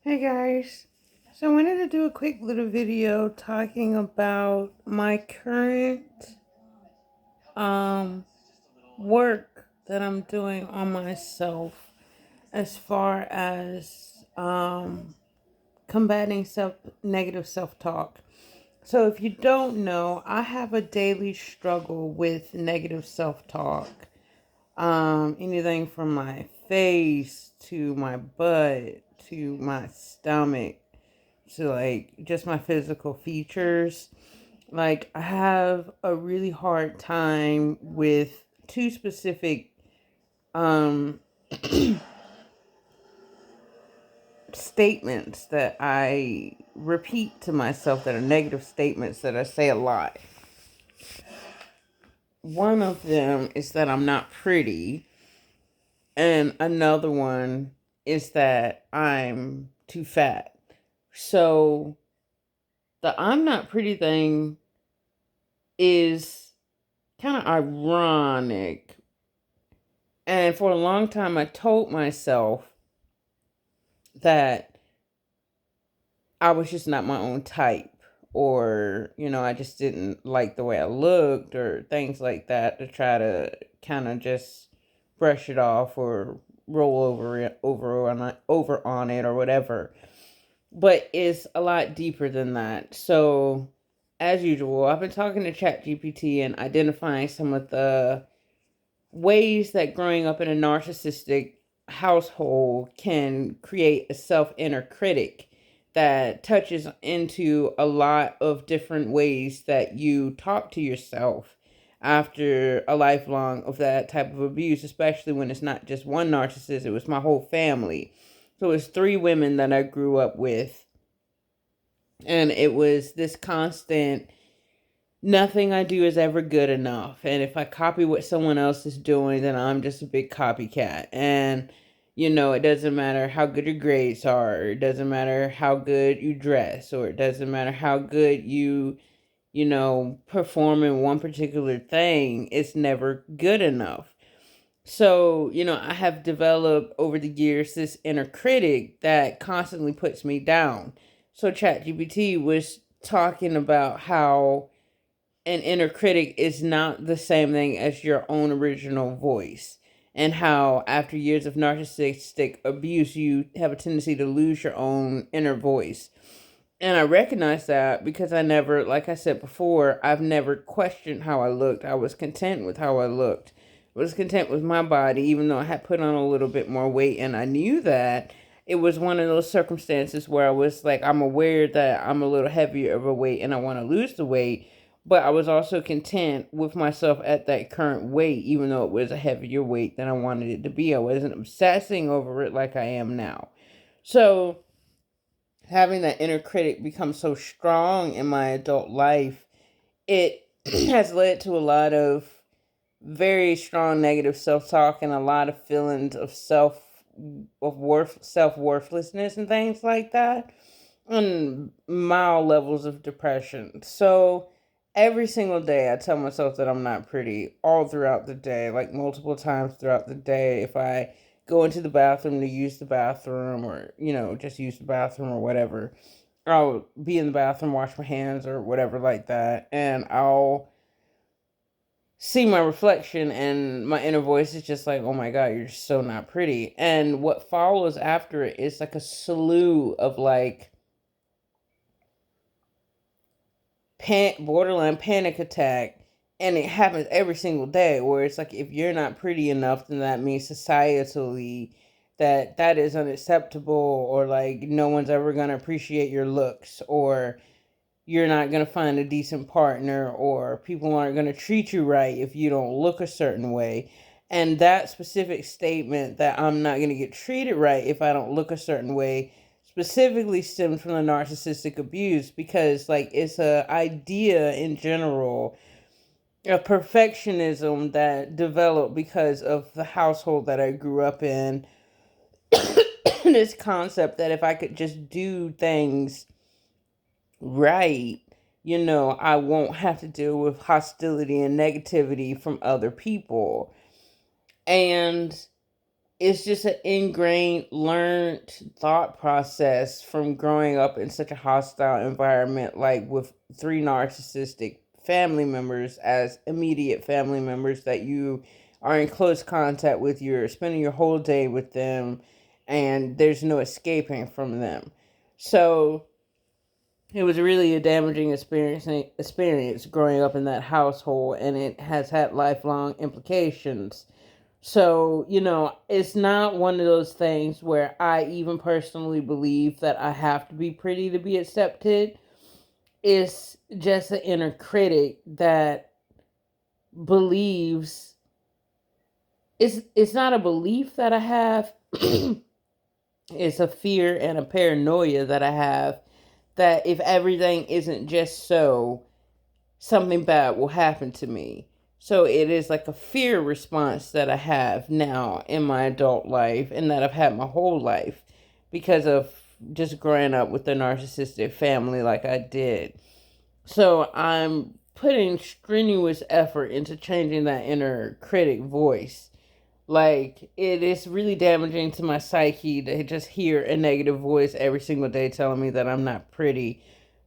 Hey guys, so I wanted to do a quick little video talking about my current um work that I'm doing on myself as far as combating negative self-talk. So if you don't know, I have a daily struggle with negative self-talk. Anything from my face to my butt to my stomach to like just my physical features. Like I have a really hard time with two specific um statements that I repeat to myself that are negative statements that I say a lot. One of them is that I'm not pretty, and another one is that I'm too fat. So the I'm not pretty thing is kind of ironic. And for a long time, I told myself that I was just not my own type, or, I just didn't like the way I looked, or things like that, to try to kind of just brush it off or roll over on it or whatever. But it's a lot deeper than that. So, as usual, I've been talking to ChatGPT and identifying some of the ways that growing up in a narcissistic household can create a self inner critic that touches into a lot of different ways that you talk to yourself after a lifelong of that type of abuse, especially when it's not just one narcissist, it was my whole family. So it's three women that I grew up with, and it was this constant nothing I do is ever good enough. And if I copy what someone else is doing, then I'm just a big copycat. And, it doesn't matter how good your grades are, or it doesn't matter how good you dress, or it doesn't matter how good you perform in one particular thing, it's never good enough. So, I have developed over the years this inner critic that constantly puts me down. So, ChatGPT was talking about how an inner critic is not the same thing as your own original voice, and how after years of narcissistic abuse you have a tendency to lose your own inner voice. And I recognize that because I never, like I said before, I've never questioned how I looked. I was content with how I looked. I was content with my body, even though I had put on a little bit more weight. And I knew that it was one of those circumstances where I was like, I'm aware that I'm a little heavier of a weight and I want to lose the weight. But I was also content with myself at that current weight, even though it was a heavier weight than I wanted it to be. I wasn't obsessing over it like I am now. So having that inner critic become so strong in my adult life, it has led to a lot of very strong negative self-talk and a lot of feelings of self-worthlessness and things like that, and mild levels of depression. So every single day I tell myself that I'm not pretty, all throughout the day, like multiple times throughout the day. If I go into the bathroom to use the bathroom, or just use the bathroom or whatever, I'll be in the bathroom, wash my hands or whatever like that, and I'll see my reflection, and my inner voice is just like, oh my god, you're so not pretty. And what follows after it is like a slew of like borderline panic attack. And it happens every single day, where it's like, if you're not pretty enough, then that means societally that is unacceptable, or like no one's ever going to appreciate your looks, or you're not going to find a decent partner, or people aren't going to treat you right if you don't look a certain way. And that specific statement, that I'm not going to get treated right if I don't look a certain way, specifically stems from the narcissistic abuse, because like it's a idea in general of perfectionism that developed because of the household that I grew up in. This concept that if I could just do things right, I won't have to deal with hostility and negativity from other people. And it's just an ingrained, learned thought process from growing up in such a hostile environment, like with three narcissistic family members as immediate family members that you are in close contact with. You're spending your whole day with them, and there's no escaping from them. So it was really a damaging experience growing up in that household, and it has had lifelong implications. So, it's not one of those things where I even personally believe that I have to be pretty to be accepted. It's just an inner critic that believes it's not a belief that I have. It's a fear and a paranoia that I have that if everything isn't just so, something bad will happen to me. So it is like a fear response that I have now in my adult life and that I've had my whole life because of just growing up with a narcissistic family like I did. So I'm putting strenuous effort into changing that inner critic voice. Like, it is really damaging to my psyche to just hear a negative voice every single day telling me that I'm not pretty,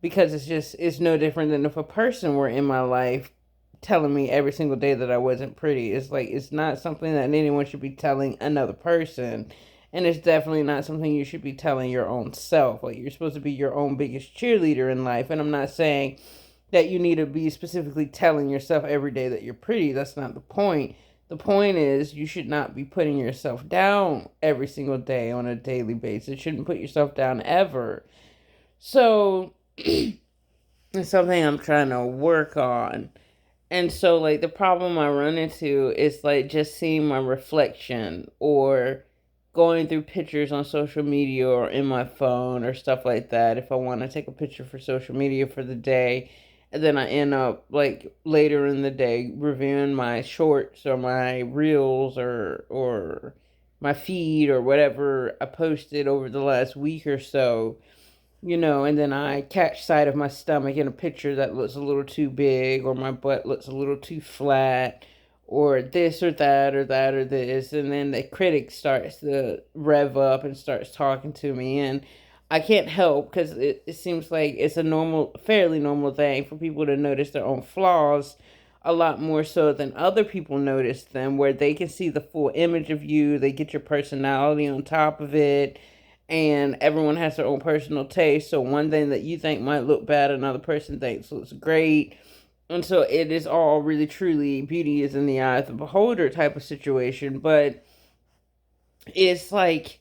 because it's no different than if a person were in my life telling me every single day that I wasn't pretty. It's like, it's not something that anyone should be telling another person. And it's definitely not something you should be telling your own self. Like, you're supposed to be your own biggest cheerleader in life. And I'm not saying that you need to be specifically telling yourself every day that you're pretty. That's not the point. The point is, you should not be putting yourself down every single day on a daily basis. You shouldn't put yourself down ever. So, it's something I'm trying to work on. And so, like, the problem I run into is, like, just seeing my reflection or going through pictures on social media or in my phone or stuff like that. If I want to take a picture for social media for the day, and then I end up, like, later in the day reviewing my shorts or my reels or my feed or whatever I posted over the last week or so, and then I catch sight of my stomach in a picture that looks a little too big, or my butt looks a little too flat, or this or that or that or this. And then the critic starts to rev up and starts talking to me. And I can't help, because it seems like it's fairly normal thing for people to notice their own flaws a lot more so than other people notice them, where they can see the full image of you, they get your personality on top of it, and everyone has their own personal taste. So one thing that you think might look bad, another person thinks looks great. And so it is all really truly beauty is in the eye of the beholder type of situation. But it's like,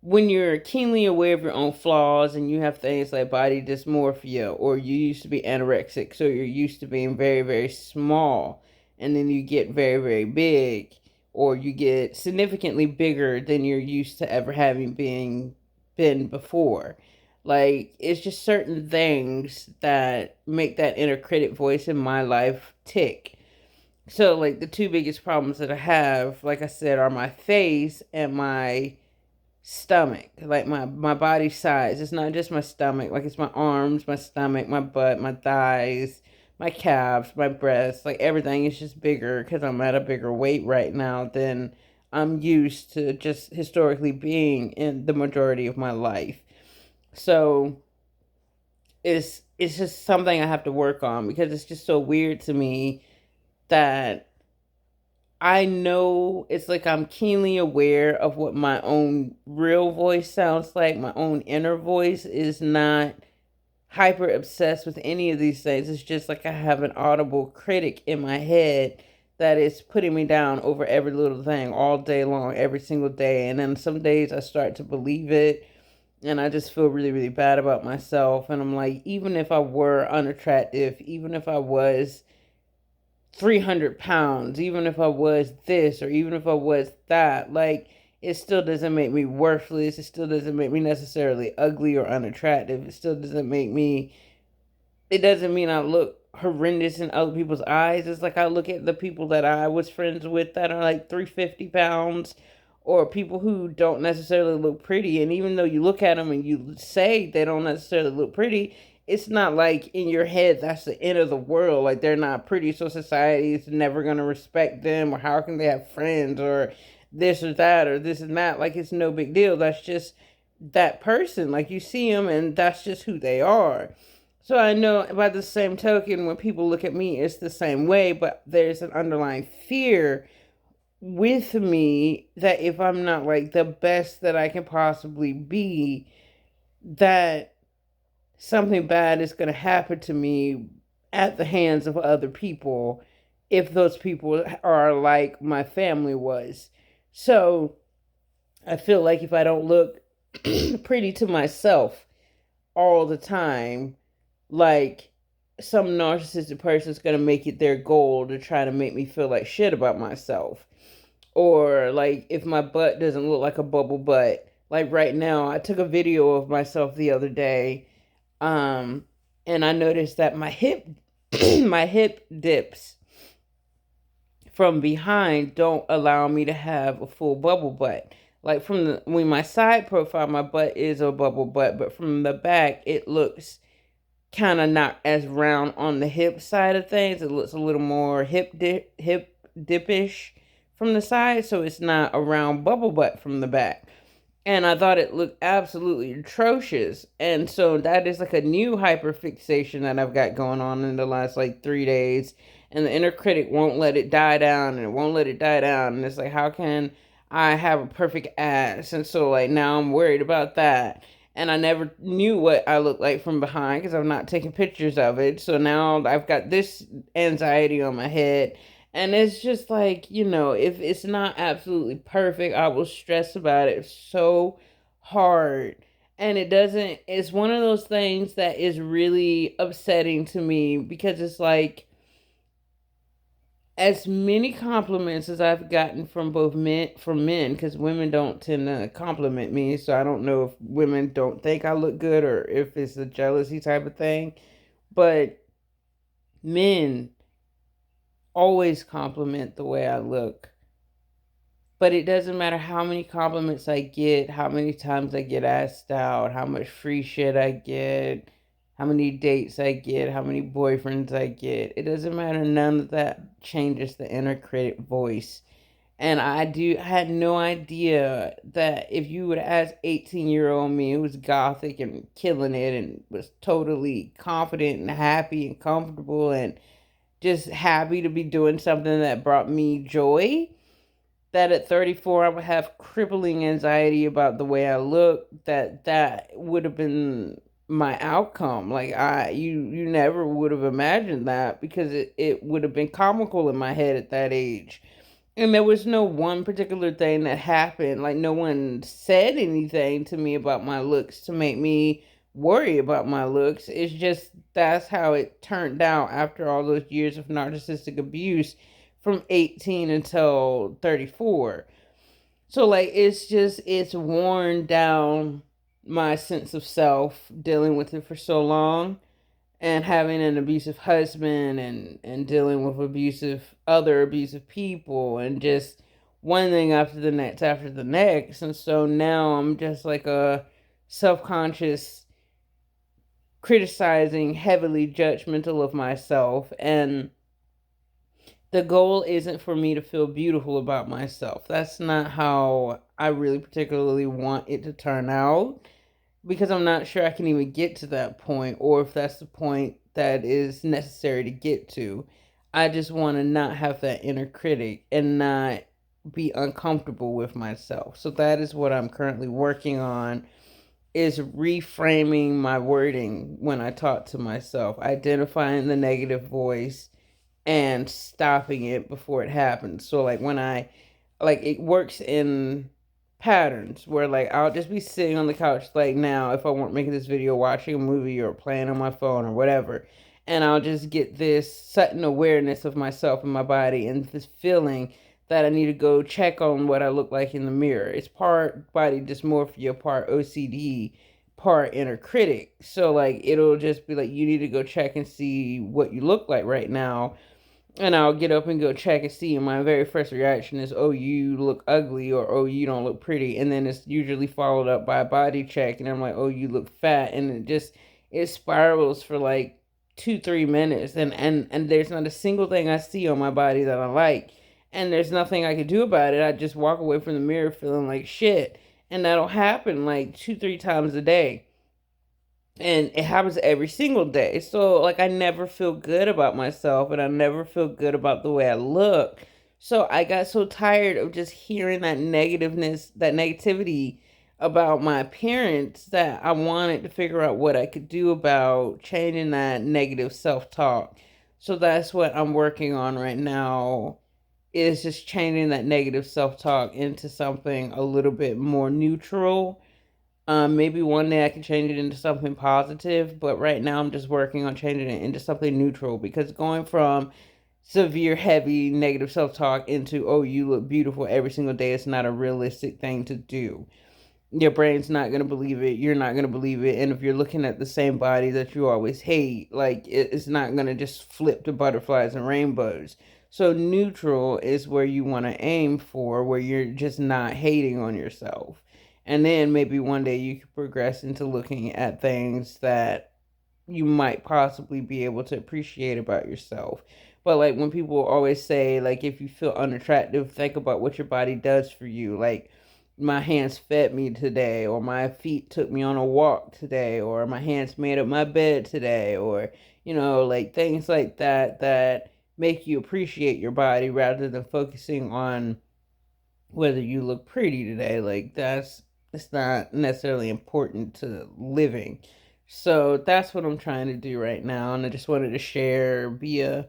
when you're keenly aware of your own flaws and you have things like body dysmorphia, or you used to be anorexic, so you're used to being very, very small, and then you get very, very big, or you get significantly bigger than you're used to ever having been before. Like, it's just certain things that make that inner critic voice in my life tick. So, like, the two biggest problems that I have, like I said, are my face and my stomach. Like, my body size. It's not just my stomach, like, it's my arms, my stomach, my butt, my thighs, my calves, my breasts. Like, everything is just bigger because I'm at a bigger weight right now than I'm used to just historically being in the majority of my life. So it's just something I have to work on, because it's just so weird to me that I know, it's like I'm keenly aware of what my own real voice sounds like. My own inner voice is not hyper obsessed with any of these things. It's just like I have an audible critic in my head that is putting me down over every little thing all day long, every single day. And then some days I start to believe it, and I just feel really, really bad about myself. And I'm like, even if I were unattractive, even if I was 300 pounds, even if I was this or even if I was that, like, it still doesn't make me worthless. It still doesn't make me necessarily ugly or unattractive. It doesn't mean I look horrendous in other people's eyes. It's like, I look at the people that I was friends with that are like 350 pounds, or people who don't necessarily look pretty. And even though you look at them and you say they don't necessarily look pretty, it's not like in your head that's the end of the world. Like, they're not pretty, so society is never going to respect them, or how can they have friends, or this or that or this and that. Like, it's no big deal. That's just that person. Like, you see them and that's just who they are. So I know by the same token, when people look at me, it's the same way, but there's an underlying fear with me that if I'm not like the best that I can possibly be, that something bad is going to happen to me at the hands of other people if those people are like my family was. So I feel like if I don't look pretty to myself all the time, like some narcissistic person is going to make it their goal to try to make me feel like shit about myself. Or like if my butt doesn't look like a bubble butt. Like right now, I took a video of myself the other day, um, and I noticed that my hip, my hip dips from behind don't allow me to have a full bubble butt. Like from the when my side profile, my butt is a bubble butt, but from the back, it looks kind of not as round on the hip side of things. It looks a little more hip dipish from the side, so it's not a round bubble butt from the back. And I thought it looked absolutely atrocious. And so that is like a new hyperfixation that I've got going on in the last like 3 days. And the inner critic won't let it die down and it won't let it die down. And it's like, how can I have a perfect ass? And so like now I'm worried about that. And I never knew what I looked like from behind because I'm not taking pictures of it. So now I've got this anxiety on my head. And it's just like, if it's not absolutely perfect, I will stress about it so hard. And it's one of those things that is really upsetting to me because it's like, as many compliments as I've gotten from men, because women don't tend to compliment me. So I don't know if women don't think I look good or if it's a jealousy type of thing. But men always compliment the way I look. But it doesn't matter how many compliments I get, how many times I get asked out, how much free shit I get, how many dates I get, how many boyfriends I get. It doesn't matter. None of that changes the inner critic voice. And I had no idea that if you would ask 18-year-old me who was gothic and killing it and was totally confident and happy and comfortable and just happy to be doing something that brought me joy, that at 34 I would have crippling anxiety about the way I look, that would have been my outcome. Like you never would have imagined that because it would have been comical in my head at that age. And there was no one particular thing that happened. Like no one said anything to me about my looks to make me worry about my looks. It's just that's how it turned out after all those years of narcissistic abuse from 18 until 34. So like it's worn down my sense of self dealing with it for so long and having an abusive husband and dealing with other abusive people and just one thing after the next. And so now I'm just like a self-conscious, criticizing, heavily judgmental of myself. And the goal isn't for me to feel beautiful about myself. That's not how I really particularly want it to turn out because I'm not sure I can even get to that point or if that's the point that is necessary to get to. I just want to not have that inner critic and not be uncomfortable with myself. So that is what I'm currently working on, is reframing my wording when I talk to myself, identifying the negative voice and stopping it before it happens. So like when I like it works in patterns where like I'll just be sitting on the couch like now if I weren't making this video, watching a movie or playing on my phone or whatever, and I'll just get this sudden awareness of myself and my body and this feeling that I need to go check on what I look like in the mirror. It's part body dysmorphia, part OCD, part inner critic. So like it'll just be like you need to go check and see what you look like right now, and I'll get up and go check and see. And my very first reaction is, oh, you look ugly, or oh, you don't look pretty. And then it's usually followed up by a body check. And I'm like, oh, you look fat. And it spirals for like 2-3 minutes. And there's not a single thing I see on my body that I like. and there's nothing I could do about it. I just walk away from the mirror feeling like shit. And that'll happen like 2, 3 times a day. And it happens every single day. So like I never feel good about myself and I never feel good about the way I look. So I got so tired of just hearing that negativeness, that negativity about my appearance, that I wanted to figure out what I could do about changing that negative self-talk. So that's what I'm working on right now, is just changing that negative self-talk into something a little bit more neutral. Maybe one day I can change it into something positive, but right now I'm just working on changing it into something neutral, because going from severe, heavy, negative self talk into, oh, you look beautiful every single day, is not a realistic thing to do. Your brain's not going to believe it. You're not going to believe it. And if you're looking at the same body that you always hate, like it's not going to just flip to butterflies and rainbows. So, neutral is where you want to aim for, where you're just not hating on yourself. And then maybe one day you could progress into looking at things that you might possibly be able to appreciate about yourself. But like when people always say, like, if you feel unattractive, think about what your body does for you. Like, my hands fed me today, or my feet took me on a walk today, or my hands made up my bed today, or, like things like that, that make you appreciate your body rather than focusing on whether you look pretty today. Like, it's not necessarily important to living. So that's what I'm trying to do right now, and I just wanted to share, be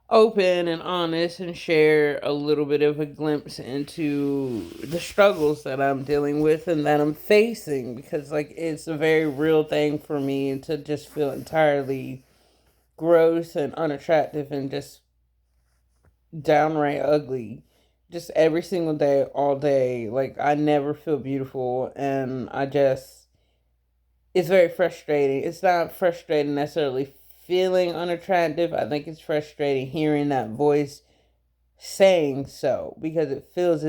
open and honest, and share a little bit of a glimpse into the struggles that I'm dealing with and that I'm facing, because like it's a very real thing for me to just feel entirely gross and unattractive and just downright ugly, just every single day, all day. Like, I never feel beautiful, and it's very frustrating. It's not frustrating necessarily feeling unattractive. I think it's frustrating hearing that voice saying so, because it feels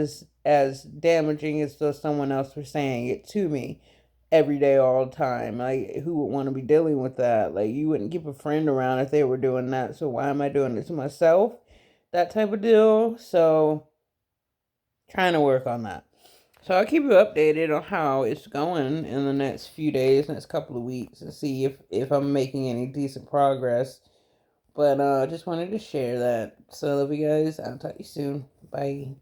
as damaging as though someone else was saying it to me every day, all the time. Like, who would want to be dealing with that? Like, you wouldn't keep a friend around if they were doing that, so why am I doing it to myself? That type of deal. So, trying to work on that. So I'll keep you updated on how it's going in the next few days, next couple of weeks, and see if I'm making any decent progress. But just wanted to share that. So love you guys. I'll talk to you soon. Bye.